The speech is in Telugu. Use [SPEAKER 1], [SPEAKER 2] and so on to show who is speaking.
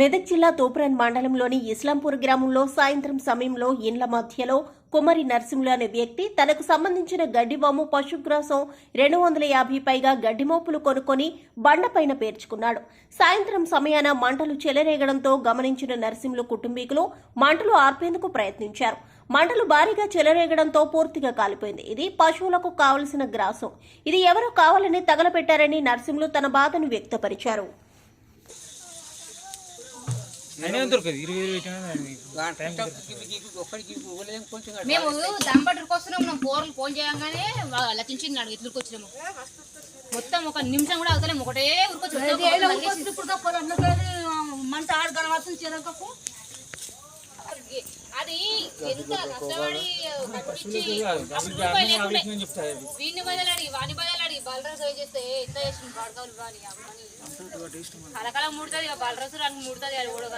[SPEAKER 1] మెదక్ జిల్లా తోపురాన్ మండలంలోని ఇస్లాంపూర్ గ్రామంలో సాయంత్రం సమయంలో ఇండ్ల మధ్యలో కుమరి నర్సింహులు అనే వ్యక్తి తనకు సంబంధించిన గడ్డివాము పశుగ్రాసం 250 పైగా గడ్డిమోపులు కొనుక్కొని బండపైన పేర్చుకున్నాడు. సాయంత్రం సమయాన మంటలు చెలరేగడంతో గమనించిన నర్సింహులు కుటుంబీకులు మంటలు ఆర్పేందుకు ప్రయత్నించారు. మంటలు భారీగా చెలరేగడంతో పూర్తిగా కాలిపోయింది. ఇది పశువులకు కావలసిన గ్రాసం. ఇది ఎవరో కావాలని తగలపెట్టారని నర్సింహులు తన బాధను వ్యక్తపరిచారు.
[SPEAKER 2] మేము దంపటికి వస్తున్నాము, కూరలు ఫోన్ చేయగానే లచించినాడు. ఎట్లకి వచ్చినాము మొత్తం ఒక నిమిషం కూడా అవుతలేము, ఒకటే మంట ఆడు కనవలసిన చిరకకు అది ఎంత కష్టపడి వీడిని బయలాడి వాని బయలాడి బాలరాజు చేస్తే ఎంత చేసింది పాడకాలు కానీ కలకల ముడుతుంది, బాలరాజు రాని ముడుతుంది అది కూడా